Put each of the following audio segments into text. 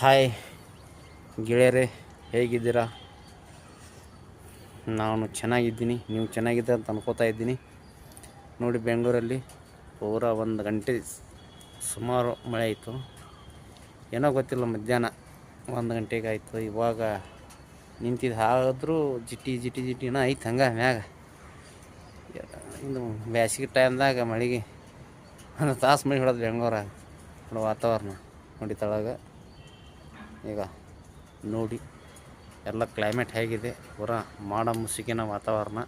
Hi ಗೆಳೆಯರೇ, ಹೇಗಿದ್ದೀರಾ? ನಾನು ಚೆನ್ನಾಗಿದ್ದೀನಿ, ನೀವು ಚೆನ್ನಾಗಿದ್ದೀರ ಅಂತ ಅನ್ಕೋತಾ ಇದ್ದೀನಿ. ನೋಡಿ, ಬೆಂಗಳೂರಲ್ಲಿ ಪೂರಾ 1 ಗಂಟೆ ಸುಮಾರು ಮಳೆ ಆಯಿತು. ಏನೋ ಗೊತ್ತಿಲ್ಲ, ಮಧ್ಯಾಹ್ನ 1 ಗಂಟೆಗೆ ಆಯಿತು. ಇವಾಗ ನಿಂತಿದ್ದು, ಆದರೂ ಜಿಟಿ ಜಿಟಿ ಜಿಟಿನ ಐತೆ ಹಂಗೆ ಮ್ಯಾಗ. ಇದು ಬೇಸಿಗೆ ಟೈಮ್ದಾಗ ಮಳೆಗೆ 1 ತಾಸು ಮಳೆ ಹೊಡೋದು ಬೆಂಗಳೂರಾಗ. ನೋಡಿ ವಾತಾವರಣ ನೋಡಿ ತಳಗ. ಈಗ ನೋಡಿ ಎಲ್ಲ ಕ್ಲೈಮೇಟ್ ಹೇಗಿದೆ, ಪೂರಾ ಮಾಡ ಮುಸುಕಿನ ವಾತಾವರಣ.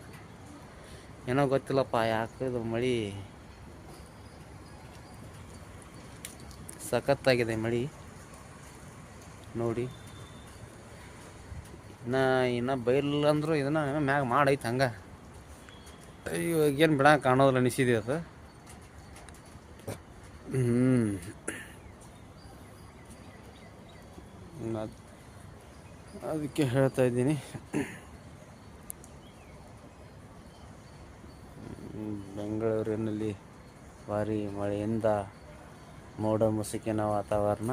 ಏನೋ ಗೊತ್ತಿಲ್ಲಪ್ಪ, ಯಾಕೆ ಇದು ಮಳೆ ಸಖತ್ತಾಗಿದೆ ಮಳೆ. ನೋಡಿ, ಇನ್ನು ಬೈಲಿಲ್ಲ ಅಂದರೂ ಇದನ್ನು ಮ್ಯಾಗ ಮಾಡೈತೆ ಹಂಗೆ. ಇವಾಗೇನು ಬಿಡ ಕಾಣೋದಿಲ್ಲ ಅನಿಸಿದೆ ಅದು. ಅದಕ್ಕೆ ಹೇಳ್ತಾ ಇದ್ದೀನಿ. ಬೆಂಗಳೂರಿನಲ್ಲಿ ಭಾರಿ ಮಳೆಯಿಂದ ಮೋಡ ಮುಸುಕಿನ ವಾತಾವರಣ.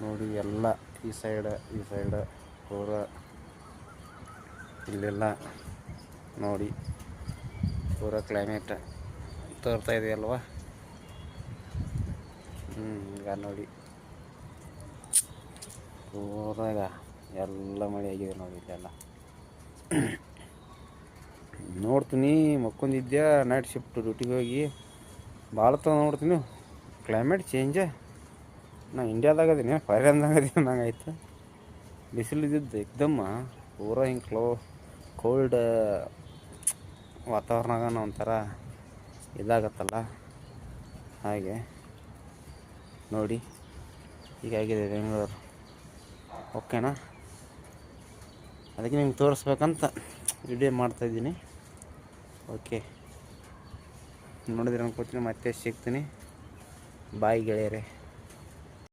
ನೋಡಿ, ಎಲ್ಲ ಈ ಸೈಡ್ ಪೂರ ಇಲ್ಲೆಲ್ಲ ನೋಡಿ ಪೂರ ಕ್ಲೈಮೇಟ್ ತೋರ್ತಾ ಇದೆಯಲ್ವ. ಈಗ ನೋಡಿ ಪೂರಾಗ ಎಲ್ಲ ಮಳೆ ಆಗಿದೆ ನೋಡಿ. ಇಲ್ಲೆಲ್ಲ ನೋಡ್ತೀನಿ, ಮಕ್ಕೊಂದಿದ್ದೆ ನೈಟ್ ಶಿಫ್ಟ್ ಡ್ಯೂಟಿಗೆ ಹೋಗಿ ಭಾಳ ನೋಡ್ತೀನಿ ಕ್ಲೈಮೇಟ್ ಚೇಂಜ್. ನಾ ಇಂಡಿಯಾದಾಗ ಅದೀನಿ, ಫಾರಿನ್ದಾಗ ಅದೀನಿ ನಂಗೆ ಆಯ್ತು. ಬಿಸಿಲಿದ್ದು ಎಕ್ದಮ್ಮ ಪೂರ ಹಿಂಗೆ ಕೋಲ್ಡ್ ವಾತಾವರಣದಾಗ ಒಂಥರ ಇದಾಗತ್ತಲ್ಲ, ಹಾಗೆ ನೋಡಿ ಹೀಗಾಗಿದೆ ಬೆಂಗಳೂರು. ಓಕೆನಾ? ಅದಕ್ಕೆ ನಿಮ್ಗೆ ತೋರಿಸ್ಬೇಕಂತ ವಿಡಿಯೋ ಮಾಡ್ತಾಯಿದ್ದೀನಿ. ಓಕೆ, ನೋಡಿದ್ರೆ ಅನ್ಕೋತೀನಿ. ಮತ್ತೆ ಸಿಗ್ತೀನಿ. ಬಾಯ್ ಗೆಳೆಯರೇ.